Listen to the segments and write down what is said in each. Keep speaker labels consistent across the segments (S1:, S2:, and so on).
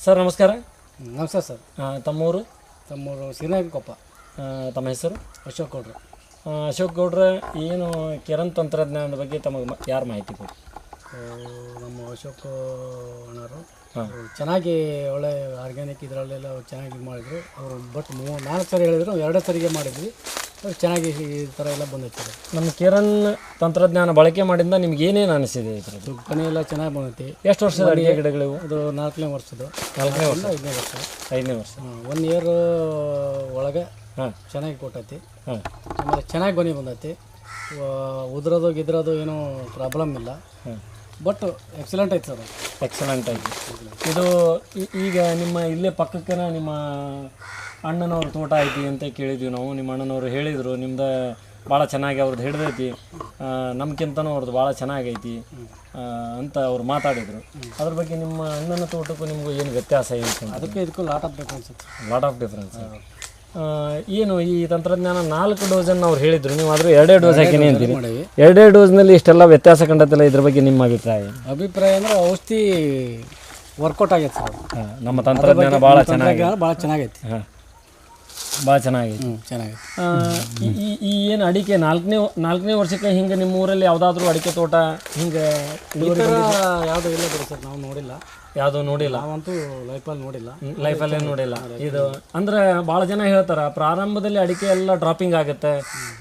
S1: Sir ನಮಸ್ಕಾರ.
S2: ನಮಸ್ಕಾರ sir.
S1: ತಮ್ಮೂರು
S2: ಶ್ರೀನಾಯಕಕೊಪ್ಪ.
S1: ತಮ್ಮ ಹೆಸರು?
S2: ಅಶೋಕ್ ಗೌಡ್ರು.
S1: ಅಶೋಕ್ ಗೌಡ್ರೆ, ಏನು ಕಿರಣ್ ತಂತ್ರಜ್ಞಾನದ ಬಗ್ಗೆ ತಮಗೆ ಯಾರು ಮಾಹಿತಿ ಕೊಡಿ?
S2: ನಮ್ಮ ಅಶೋಕ್ ಅಣ್ಣರು ಚೆನ್ನಾಗಿ ಒಳ್ಳೆ ಆರ್ಗ್ಯಾನಿಕ್ ಇದರಲ್ಲೆಲ್ಲ ಚೆನ್ನಾಗಿ ಮಾಡಿದರು ಅವರು. ಬಟ್ 4 ಸರಿ ಹೇಳಿದ್ರು, 2 ಸರಿಗೆ ಮಾಡಿದ್ವಿ. ಚೆನ್ನಾಗಿ ಈ ಥರ ಎಲ್ಲ ಬಂದೈತೆ.
S1: ನಮ್ಮ ಕಿರಣ್ ತಂತ್ರಜ್ಞಾನ ಬಳಕೆ ಮಾಡಿಂದ ನಿಮ್ಗೆ ಏನೇನು ಅನಿಸಿದೆ? ಇದ್ರದ್ದು
S2: ಗೊನೆ ಎಲ್ಲ ಚೆನ್ನಾಗಿ ಬಂದೈತಿ.
S1: ಎಷ್ಟು ವರ್ಷದ ಅಡಿಕೆ ಗಿಡಗಳಿವು?
S2: ಅದು 4ನೇ ವರ್ಷದ್ದು.
S1: 4ನೇ ವರ್ಷ,
S2: 5ನೇ ವರ್ಷ.
S1: 5ನೇ ವರ್ಷ.
S2: 1 ಇಯರ್ ಒಳಗೆ ಚೆನ್ನಾಗಿ ಕೊಟ್ಟೈತಿ. ಆಮೇಲೆ ಚೆನ್ನಾಗಿ ಗೊನೆ ಬಂದೈತಿ. ಉದ್ರೋದು ಗಿದ್ರೋದು ಏನೂ ಪ್ರಾಬ್ಲಮ್ ಇಲ್ಲ. ಬಟ್ ಎಕ್ಸಲೆಂಟ್ ಐತೆ ಸರ್.
S1: ಎಕ್ಸಲೆಂಟ್ ಆಗಿ ಇದು ಈಗ ನಿಮ್ಮ ಇಲ್ಲೇ ಪಕ್ಕಕ್ಕೆ ನಿಮ್ಮ ಅಣ್ಣನವ್ರ ತೋಟ ಐತಿ ಅಂತ ಕೇಳಿದ್ವಿ ನಾವು. ನಿಮ್ಮ ಅಣ್ಣನವರು ಹೇಳಿದರು ನಿಮ್ದು ಭಾಳ ಚೆನ್ನಾಗಿ ಅವ್ರದ್ದು ಹಿಡ್ದೈತಿ, ನಮ್ಗಿಂತನೂ ಅವ್ರದ್ದು ಭಾಳ ಚೆನ್ನಾಗೈತಿ ಅಂತ ಅವ್ರು ಮಾತಾಡಿದರು. ಅದ್ರ ಬಗ್ಗೆ ನಿಮ್ಮ ಅಣ್ಣನ ತೋಟಕ್ಕೂ ನಿಮಗೂ ಏನು ವ್ಯತ್ಯಾಸ ಏನು?
S2: ಅದಕ್ಕೆ ಇದಕ್ಕೂ lot of difference.
S1: Lot of difference. ಏನು ಈ ತಂತ್ರಜ್ಞಾನ 4 ಡೋಸನ್ನು ಅವ್ರು ಹೇಳಿದರು, ನೀವು ಆದರೂ 2 ಡೋಸ್ ಹಾಕಿನಿ ಅಂತೀರಿ. 2 ಡೋಸ್ನಲ್ಲಿ ಇಷ್ಟೆಲ್ಲ ವ್ಯತ್ಯಾಸ ಕಂಡತ್ತಲ್ಲ, ಇದ್ರ ಬಗ್ಗೆ ನಿಮ್ಮ ಅಭಿಪ್ರಾಯ?
S2: ಅಂದರೆ ಔಷಧಿ ವರ್ಕೌಟ್ ಆಗೈತೆ ಸರ್.
S1: ನಮ್ಮ ತಂತ್ರಜ್ಞಾನ ಭಾಳ ಚೆನ್ನಾಗೈತಿ. ಭಾಳ ಚೆನ್ನಾಗೈತಿ. ಈ ಏನು ಅಡಿಕೆ 4ನೇ ವರ್ಷಕ್ಕೆ ಹಿಂಗೆ ನಿಮ್ಮ ಊರಲ್ಲಿ ಯಾವುದಾದ್ರೂ ಅಡಿಕೆ ತೋಟ ಹಿಂಗೆ
S2: ಯಾವುದೂ ಇಲ್ಲ ಬಿಡಿ ಸರ್, ನಾವು ನೋಡಿಲ್ಲ.
S1: ಯಾವುದೂ ನೋಡಿಲ್ಲ,
S2: ನಾವಂತೂ
S1: ಲೈಫಲ್ಲೇ ನೋಡಿಲ್ಲ. ಇದು ಅಂದ್ರೆ ಭಾಳ ಜನ ಹೇಳ್ತಾರೆ ಪ್ರಾರಂಭದಲ್ಲಿ ಅಡಿಕೆ ಎಲ್ಲ ಡ್ರಾಪಿಂಗ್ ಆಗುತ್ತೆ,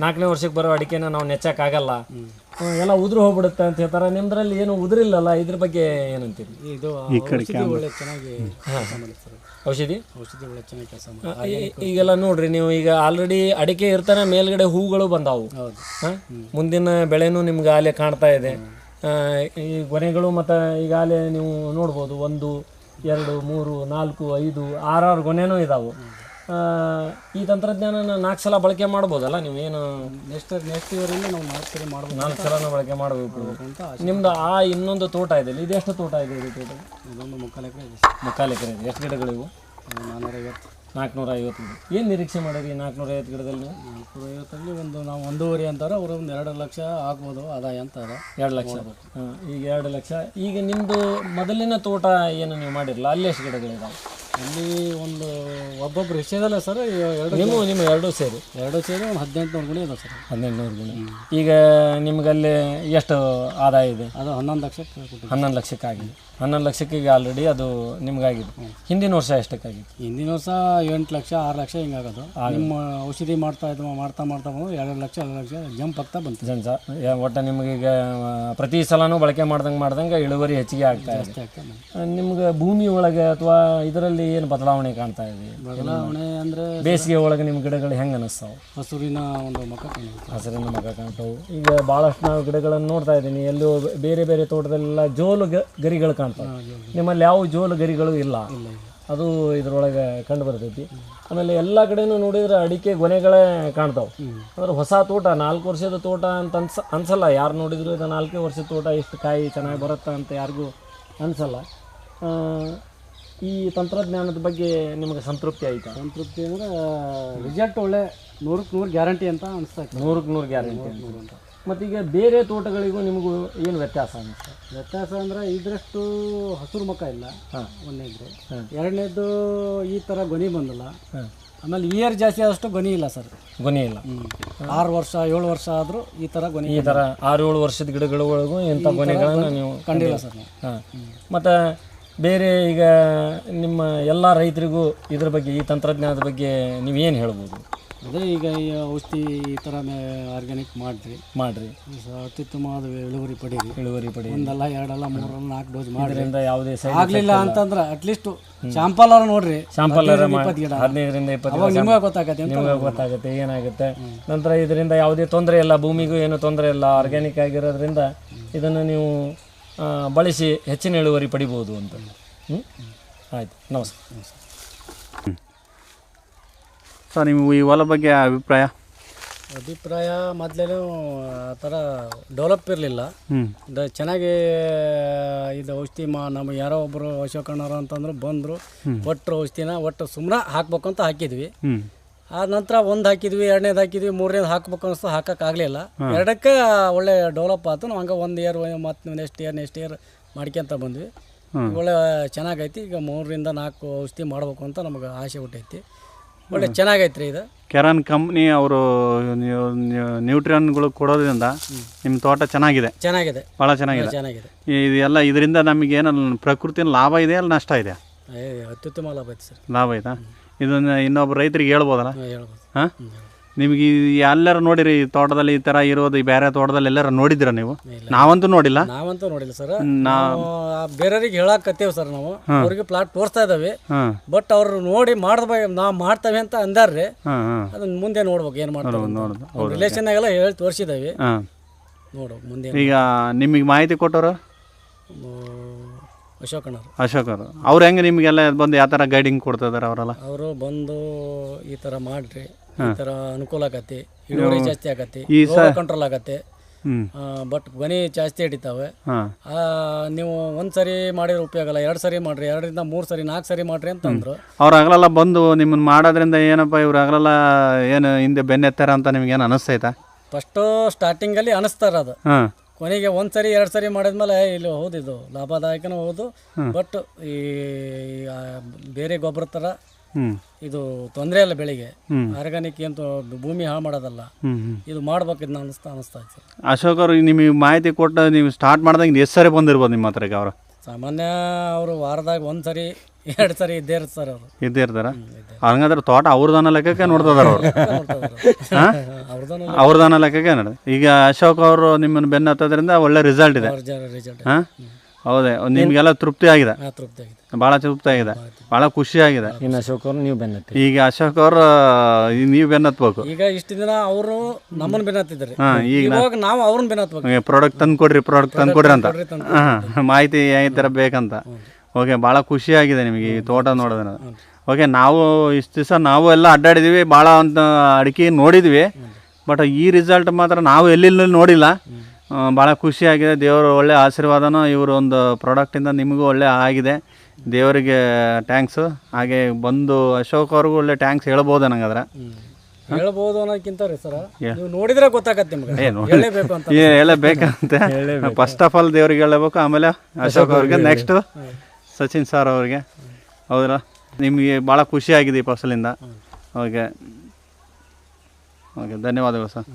S1: 4ನೇ ವರ್ಷಕ್ಕೆ ಬರೋ ಅಡಿಕೆನ ನಾವು ನೆಚ್ಚಕ್ಕಾಗಲ್ಲ, ಎಲ್ಲ ಉದುರು ಹೋಗ್ಬಿಡುತ್ತೆ ಅಂತ ಹೇಳ್ತಾರೆ. ನಿಮ್ದ್ರಲ್ಲಿ ಏನು ಉದುರಿಲ್ಲಲ್ಲ, ಇದ್ರ ಬಗ್ಗೆ ಏನಂತೀರಿ?
S2: ಇದು ಒಳ್ಳೆ ಚೆನ್ನಾಗಿ
S1: ಔಷಧಿ
S2: ಒಳ್ಳೆ ಚೆನ್ನಾಗಿ ಕೆಲಸ ಮಾಡಿ.
S1: ಈಗೆಲ್ಲ ನೋಡ್ರಿ ನೀವು, ಈಗ ಆಲ್ರೆಡಿ ಅಡಿಕೆ ಇರ್ತಾನೆ, ಮೇಲ್ಗಡೆ ಹೂಗಳು ಬಂದಾವು. ಮುಂದಿನ ಬೆಳೆನೂ ನಿಮ್ಗೆ ಅಲ್ಲೇ ಕಾಣ್ತಾ ಇದೆ. ಈ ಗೊನೆಗಳು ಮತ್ತು ಈಗಾಗಲೇ ನೀವು ನೋಡ್ಬೋದು, 1 2 3 4 5 6 ಗೊನೆನೂ ಇದಾವೆ. ಈ ತಂತ್ರಜ್ಞಾನನ 4 ಸಲ ಬಳಕೆ ಮಾಡ್ಬೋದಲ್ಲ ನೀವು? ಏನು
S2: ನೆಕ್ಸ್ಟ್ ಇವರಿಂದ ನಾವು 4 ಸಲ ಮಾಡ್ಬೋದು.
S1: 4 ಸಲನೂ ಬಳಕೆ ಮಾಡಬೇಕು ಅಂತ ನಿಮ್ದು. ಇನ್ನೊಂದು ತೋಟ ಇದೆ, ಇದೆಷ್ಟು ತೋಟ ಇದೆ? ಇದು ತೋಟ
S2: ಇದೊಂದು 3/4 ಎಕರೆ ಇದೆ.
S1: 3/4 ಎಕರೆ ಇದೆ. ಎಷ್ಟು ಗಿಡಗಳಿವು? 450 ಗಿಡ. ಏನು ನಿರೀಕ್ಷೆ ಮಾಡಿರಿ 450 ಗಿಡದಲ್ಲಿ?
S2: 450 ನಾವು 1.5 ಅಂತಾರೆ, ಅವರು 2 ಲಕ್ಷ ಆಗ್ಬೋದು ಆದಾಯ ಅಂತ.
S1: 2 ಲಕ್ಷ. ಈಗ 2 ಲಕ್ಷ. ಈಗ ನಿಮ್ಮದು ಮೊದಲಿನ ತೋಟ ಏನು ನೀವು ಮಾಡಿರಲ್ಲ, ಅಲ್ಲಿ ಎಷ್ಟು ಗಿಡಗಳಿದಾವೆ?
S2: ಅಲ್ಲಿ ಒಬ್ಬೊಬ್ರು ವಿಷಯದಲ್ಲ ಸರ್.
S1: ನಿಮ್ಮ 2 ಸೇರಿ
S2: ಒಂದು 1800 ಗುಣಿ ಇದೆ ಸರ್.
S1: 1800 ಗುಣಿ. ಈಗ ನಿಮ್ಗಲ್ಲಿ ಎಷ್ಟು ಆದಾಯ ಇದೆ?
S2: ಅದು 11 ಲಕ್ಷಕ್ಕೆ.
S1: 11 ಲಕ್ಷಕ್ಕಾಗಿದೆ. 11 ಲಕ್ಷಕ್ಕೆ ಈಗ ಆಲ್ರೆಡಿ ಅದು ನಿಮ್ಗಾಗಿದೆ. ಹಿಂದಿನ ವರ್ಷ ಎಷ್ಟಕ್ಕಾಗಿತ್ತು?
S2: ಹಿಂದಿನ ವರ್ಷ 8 ಲಕ್ಷ 6 ಲಕ್ಷ ಹಿಂಗಾಗೋದು. ನಿಮ್ಮ ಔಷಧಿ ಮಾಡ್ತಾ ಮಾಡ್ತಾ 2 ಲಕ್ಷ 2 ಲಕ್ಷ ಜಂಪ್ ಆಗ್ತಾ ಬಂತು.
S1: ಒಟ್ಟು ನಿಮಗೀಗ ಪ್ರತಿ ಸಲನೂ ಬಳಕೆ ಮಾಡ್ದಂಗೆ ಇಳುವರಿ ಹೆಚ್ಚಿಗೆ ಆಗ್ತಾ ಇದೆ. ನಿಮ್ಗೆ ಭೂಮಿ ಒಳಗೆ ಅಥವಾ ಇದರಲ್ಲಿ ಏನು ಬದಲಾವಣೆ ಕಾಣ್ತಾ ಇದೆ?
S2: ಬದಲಾವಣೆ ಅಂದರೆ
S1: ಬೇಸಿಗೆ ಒಳಗೆ ನಿಮ್ಮ ಗಿಡಗಳು ಹೆಂಗೆ ಅನ್ನಿಸ್ತಾವೆ?
S2: ಹಸುರಿನ ಒಂದು ಮಕ ಕಾಣುತ್ತೆ.
S1: ಹಸಿರಿನ ಮಕ ಕಾಣ್ತಾವೆ. ಈಗ ಭಾಳಷ್ಟು ನಾವು ಗಿಡಗಳನ್ನು ನೋಡ್ತಾ ಇದ್ದೀನಿ, ಎಲ್ಲೂ ಬೇರೆ ಬೇರೆ ತೋಟದಲ್ಲೆಲ್ಲ ಜೋಲು ಗರಿಗಳು ಕಾಣ್ತಾವೆ. ನಿಮ್ಮಲ್ಲಿ ಯಾವ ಜೋಲು ಗರಿಗಳು ಇಲ್ಲ. ಅದು ಇದ್ರೊಳಗೆ ಕಂಡು ಬರ್ತೈತಿ. ಆಮೇಲೆ ಎಲ್ಲ ಕಡೆನೂ ನೋಡಿದ್ರೆ ಅಡಿಕೆ ಗೊನೆಗಳೇ ಕಾಣ್ತಾವೆ. ಅಂದ್ರೆ ಹೊಸ ತೋಟ, 4 ವರ್ಷದ ತೋಟ ಅಂತ ಅನ್ಸಲ್ಲ. ಯಾರು ನೋಡಿದ್ರು ಇದು 4ನೇ ವರ್ಷದ ತೋಟ, ಇಷ್ಟು ಕಾಯಿ ಚೆನ್ನಾಗಿ ಬರುತ್ತಾ ಅಂತ ಯಾರಿಗೂ ಅನ್ಸಲ್ಲ. ಈ ತಂತ್ರಜ್ಞಾನದ ಬಗ್ಗೆ ನಿಮಗೆ ಸಂತೃಪ್ತಿ ಆಯಿತಾ?
S2: ಸಂತೃಪ್ತಿ ಅಂದರೆ ರಿಸಲ್ಟ್ ಒಳ್ಳೆ 100ಕ್ಕೆ 100 ಗ್ಯಾರಂಟಿ ಅಂತ ಅನಿಸ್ತಾ ಇತ್ತು.
S1: 100ಕ್ಕೆ 100 ಗ್ಯಾರಂಟಿ ಅಂತ. ಮತ್ತೀಗ ಬೇರೆ ತೋಟಗಳಿಗೂ ನಿಮಗೂ ಏನು ವ್ಯತ್ಯಾಸ ಅನಿಸ್ತಾ?
S2: ವ್ಯತ್ಯಾಸ ಅಂದರೆ ಇದರಷ್ಟು ಹಸಿರು ಮುಖ ಇಲ್ಲ, ಒಂದನೇದು. ಎರಡನೇದು ಈ ಥರ ಗೊನೆ ಬಂದಿಲ್ಲ. ಆಮೇಲೆ ಇಯರ್ ಜಾಸ್ತಿ ಆದಷ್ಟು ಗೊನೆ ಇಲ್ಲ ಸರ್.
S1: ಗೊನೆ ಇಲ್ಲ.
S2: 6 ವರ್ಷ 7 ವರ್ಷ ಆದರೂ ಈ ಥರ ಗೊನೆ.
S1: ಈ ಥರ 6-7 ವರ್ಷದ ಗಿಡಗಳೊಳಗೂ ಇಂಥ ಗೊನೆಗಳನ್ನು ನೀವು
S2: ಕಂಡಿಲ್ಲ ಸರ್.
S1: ಮತ್ತು ಬೇರೆ ಈಗ ನಿಮ್ಮ ಎಲ್ಲ ರೈತರಿಗೂ ಇದ್ರ ಬಗ್ಗೆ, ಈ ತಂತ್ರಜ್ಞಾನದ ಬಗ್ಗೆ ನೀವೇನು ಹೇಳ್ಬೋದು?
S2: ಅದೇ ಈಗ ಈ ಔಷಧಿ ಈ ಥರ ಆರ್ಗ್ಯಾನಿಕ್ ಮಾಡಿರಿ ಅತ್ಯುತ್ತಮವಾದ ಇಳುವರಿ ಪಡೀರಿ. 1 2 3 4 ಡೋಸ್ ಮಾಡೋದ್ರಿಂದ ಯಾವುದೇ ಆಗಲಿಲ್ಲ ಅಂತಂದ್ರೆ ಅಟ್ಲೀಸ್ಟ್ ಶಾಂಪಲ್ ನೋಡ್ರಿ. ಶಾಂಪಲ್ 15ರಿಂದ 20 ನಿಮಗೆ
S1: ಗೊತ್ತಾಗುತ್ತೆ ಏನಾಗುತ್ತೆ. ನಂತರ ಇದರಿಂದ ಯಾವುದೇ ತೊಂದರೆ ಇಲ್ಲ, ಭೂಮಿಗೂ ಏನು ತೊಂದರೆ ಇಲ್ಲ. ಆರ್ಗ್ಯಾನಿಕ್ ಆಗಿರೋದ್ರಿಂದ ಇದನ್ನು ನೀವು ಬಳಸಿ ಹೆಚ್ಚಿನ ಇಳುವರಿ ಪಡಿಬೋದು ಅಂತ. ಆಯಿತು, ನಮಸ್ಕಾರ
S3: ಸರ್. ನೀವು ಈ ಹೊಲ ಬಗ್ಗೆ ಅಭಿಪ್ರಾಯ?
S2: ಮೊದಲೇನು ಆ ಥರ ಡೆವಲಪ್ ಇರಲಿಲ್ಲ. ಚೆನ್ನಾಗಿ ಇದು ಔಷಧಿ ನಮಗೆ ಯಾರೋ ಒಬ್ಬರು ಅಶೋಕಣ್ಣರು ಅಂತಂದ್ರೆ ಬಂದರು, ಔಷಧಿನ ಸುಮ್ಮನೆ ಹಾಕ್ಬೇಕು ಅಂತ ಹಾಕಿದ್ವಿ. ಆ ನಂತರ 1 ಹಾಕಿದ್ವಿ, 2ನೇದು ಹಾಕಿದ್ವಿ, 3ನೇದು ಹಾಕ್ಬೇಕು ಅನಿಸ್ತು, ಹಾಕೋಕ್ಕಾಗಲಿಲ್ಲ. 2ಕ್ಕೆ ಒಳ್ಳೆ ಡೆವಲಪ್ ಆಯ್ತು. ನಾವು ಹಂಗೆ 1 ಇಯರ್ ಮತ್ತು ನೆಕ್ಸ್ಟ್ ಇಯರ್ ಮಾಡ್ಕೊಂತ ಬಂದ್ವಿ. ಒಳ್ಳೆ ಚೆನ್ನಾಗೈತಿ. ಈಗ 3-4 ಔಷಧಿ ಮಾಡ್ಬೇಕು ಅಂತ ನಮಗೆ ಆಸೆ ಹುಟ್ಟೈತಿ. ಒಳ್ಳೆ ಚೆನ್ನಾಗೈತ್ರಿ ಇದು.
S3: ಕೆರಾನ್ ಕಂಪ್ನಿ ಅವರು ನ್ಯೂಟ್ರಿಯನ್ಗಳು ಕೊಡೋದ್ರಿಂದ ನಿಮ್ಮ ತೋಟ ಚೆನ್ನಾಗಿದೆ, ಭಾಳ ಚೆನ್ನಾಗಿದೆ. ಇದೆಲ್ಲ ಇದರಿಂದ ನಮಗೆ ಏನಲ್ಲ ಪ್ರಕೃತಿನ ಲಾಭ ಇದೆ ಅಲ್ಲ ನಷ್ಟ ಇದೆ?
S2: ಅತ್ಯುತ್ತಮ ಲಾಭ ಐತಿ ಸರ್.
S3: ಲಾಭ ಆಯ್ತಾ? ಇದನ್ನು ಇನ್ನೊಬ್ಬ ರೈತರಿಗೆ ಹೇಳ್ಬೋದಲ್ಲ?
S2: ಹೇಳ್ಬೋದು.
S3: ಹಾಂ, ನಿಮಗೆ ಎಲ್ಲರೂ ನೋಡಿರಿ ಈ ತೋಟದಲ್ಲಿ ಈ ಥರ ಇರೋದು, ಈ ಬೇರೆ ತೋಟದಲ್ಲಿ ಎಲ್ಲರೂ ನೋಡಿದ್ದೀರ ನೀವು? ನಾವಂತೂ ನೋಡಿಲ್ಲ
S2: ಸರ್. ನಾವು ಬೇರೆಯವ್ರಿಗೆ ಹೇಳಕತ್ತೇವೆ ಸರ್. ನಾವು ಅವ್ರಿಗೆ ಪ್ಲಾಟ್ ತೋರಿಸ್ತಾ ಇದ್ದಾವೆ, ಬಟ್ ಅವ್ರು ನೋಡಿ ಮಾಡ್ಬೇಕು ನಾವು ಮಾಡ್ತೇವೆ ಅಂತ ಅಂದಾರ್ರಿ. ಅದನ್ನ ಮುಂದೆ ನೋಡ್ಬೇಕು ಏನು ಮಾಡ್ತಾರೆ. ರಿಲೇಷನ್ನಾಗೆಲ್ಲ ಹೇಳಿ ತೋರಿಸಿದ್ದೇವೆ, ನೋಡ್ಬೇಕು ಮುಂದೆ.
S3: ಈಗ ನಿಮಗೆ ಮಾಹಿತಿ ಕೊಟ್ಟವರು ಅಶೋಕನವರು ಅವ್ರು ಹೆಂಗೆ ನಿಮಗೆಲ್ಲ ಬಂದು ಯಾವ ಥರ ಗೈಡಿಂಗ್ ಕೊಡ್ತಿದ್ದಾರೆ? ಅವರೆಲ್ಲ ಅವರು
S2: ಬಂದು ಈ ಥರ ಮಾಡ್ರಿ, ಈ ಥರ ಅನುಕೂಲ ಆಗತ್ತೆ, ಇಳುವರಿ ಜಾಸ್ತಿ ಆಗತ್ತೆ, ಕಂಟ್ರೋಲ್ ಆಗತ್ತೆ, ಬಟ್ ಗೊನೆ ಜಾಸ್ತಿ ಹಿಡಿತಾವೆ. ನೀವು ಒಂದ್ಸರಿ ಮಾಡಿದ್ರೆ ಉಪಯೋಗ ಅಲ್ಲ, 2 ಸರಿ ಮಾಡ್ರಿ, 2ರಿಂದ 3 ಸರಿ 4 ಸರಿ ಮಾಡ್ರಿ ಅಂತಂದ್ರು.
S3: ಅವ್ರು ಆಗಲೆಲ್ಲ ಬಂದು ನಿಮ್ಮನ್ನು ಮಾಡೋದ್ರಿಂದ ಏನಪ್ಪ ಇವ್ರು ಆಗಲೆಲ್ಲ ಏನು ಹಿಂದೆ ಬೆನ್ನೆತ್ತಾರ ಅಂತ ನಿಮ್ಗೇನು ಅನಿಸ್ತೈತಾ?
S2: ಫಸ್ಟು ಸ್ಟಾರ್ಟಿಂಗಲ್ಲಿ ಅನಿಸ್ತಾರ ಅದು, ಕೊನೆಗೆ 1 ಸರಿ 2 ಸರಿ ಮಾಡಿದ್ಮೇಲೆ ಇಲ್ಲಿ ಹೌದಿದು ಲಾಭದಾಯಕನೂ ಹೌದು, ಬಟ್ ಈ ಬೇರೆ ಗೊಬ್ಬರ ಥರ ಇದು ತೊಂದರೆ ಇಲ್ಲ ಬೆಳೆಗೆ. ಆರ್ಗಾನಿಕ್ ಏನು ಭೂಮಿ ಹಾಳು ಮಾಡೋದಲ್ಲ, ಇದು ಮಾಡ್ಬೇಕಿದ್ ಅನಿಸ್ತಾ ಇತ್ತು.
S3: ಅಶೋಕ್ ಅವರು ನಿಮಗೆ ಮಾಹಿತಿ ಕೊಟ್ಟು ನೀವು ಸ್ಟಾರ್ಟ್ ಮಾಡಿದಾಗ ಎಷ್ಟು ಸರಿ ಬಂದಿರ್ಬೋದು ನಿಮ್ಮ ಹತ್ರಕ್ಕೆ? ಅವರು
S2: ಸಾಮಾನ್ಯ ಅವರು ವಾರದಾಗ 1 ಸರಿ 2 ಸರಿ ಇದ್ದೇ ಇರ್ತಾರೆ. ಅವರು
S3: ಇದ್ದೇ ಇರ್ತಾರ? ಹಂಗಂದ್ರೆ ತೋಟ ಅವ್ರದಾನ ಲೆಕ್ಕಕ್ಕೆ ನೋಡ್ತದಾರ ಅವರು? ಅವ್ರದಾನ ಲೆಕ್ಕಕ್ಕೆ ನೋಡ. ಈಗ ಅಶೋಕ್ ಅವರು ನಿಮ್ಮನ್ನು ಬೆನ್ನ ಹತ್ತೋದ್ರಿಂದ ಒಳ್ಳೆ ರಿಸಲ್ಟ್ ಇದೆ. ಹಾಂ, ಹೌದೇ? ನಿಮಗೆಲ್ಲ ತೃಪ್ತಿ ಆಗಿದೆ? ಭಾಳ ತೃಪ್ತಿ ಆಗಿದೆ, ಭಾಳ ಖುಷಿ ಆಗಿದೆ.
S1: ಇನ್ನು ಅಶೋಕ್ ಅವರು ನೀವು ಬೆನ್ನತ್ತಿ.
S3: ಈಗ ಅಶೋಕ್ ಅವರು ನೀವು ಬೆನ್ನತ್ಬೇಕು.
S2: ಈಗ ಇಷ್ಟು ದಿನ ಅವರು ನಮ್ಮನ್ನು ಬೆನ್ನತ್ತಿದ್ದಾರೆ, ಈಗ ನಾವು ಅವ್ರನ್ನ ಬೆನ್ನತ್ಬೇಕು.
S3: ಪ್ರಾಡಕ್ಟ್ ತಂದು ಕೊಡ್ರಿ ಅಂತ ಮಾಹಿತಿ ಈ ಥರ ಬೇಕಂತ. ಓಕೆ, ಭಾಳ ಖುಷಿಯಾಗಿದೆ ನಿಮಗೆ ಈ ತೋಟ ನೋಡೋದನ್ನ. ಓಕೆ, ನಾವು ಇಷ್ಟು ದಿವಸ ನಾವು ಎಲ್ಲ ಅಡ್ಡಾಡಿದ್ದೀವಿ, ಭಾಳ ಅಂತ ಅಡಿಕೆ ನೋಡಿದ್ವಿ, ಬಟ್ ಈ ರಿಸಲ್ಟ್ ಮಾತ್ರ ನಾವು ಎಲ್ಲೆಲ್ಲೂ ನೋಡಿಲ್ಲ. ಭಾಳ ಖುಷಿಯಾಗಿದೆ. ದೇವರು ಒಳ್ಳೆ ಆಶೀರ್ವಾದನೂ ಇವರು ಒಂದು ಪ್ರಾಡಕ್ಟಿಂದ ನಿಮಗೂ ಒಳ್ಳೆ ಆಗಿದೆ. ದೇವರಿಗೆ ಟ್ಯಾಂಕ್ಸು. ಹಾಗೆ ಬಂದು ಅಶೋಕ್ ಅವ್ರಿಗೂ ಒಳ್ಳೆ ಟ್ಯಾಂಕ್ಸ್ ಹೇಳ್ಬೋದು ನಂಗಾದ್ರೆ.
S2: ಹೇಳ್ಬೋದು ಅನ್ನೋಕ್ಕಿಂತ ರೀ ಸರ್, ನೀವು ನೋಡಿದ್ರೆ ಗೊತ್ತಾಗತ್ತೆ ನಿಮಗೆ.
S3: ಹೇಳಬೇಕಂತೆ ಫಸ್ಟ್ ಆಫ್ ಆಲ್ ದೇವ್ರಿಗೆ ಹೇಳಬೇಕು, ಆಮೇಲೆ ಅಶೋಕ್ ಅವ್ರಿಗೆ, ನೆಕ್ಸ್ಟು ಸಚಿನ್ ಸರ್ ಅವ್ರಿಗೆ. ಹೌದಾ? ನಿಮಗೆ ಭಾಳ ಖುಷಿಯಾಗಿದೆ ಈ ಫಸಲಿಂದ. ಓಕೆ, ಧನ್ಯವಾದಗಳು ಸರ್.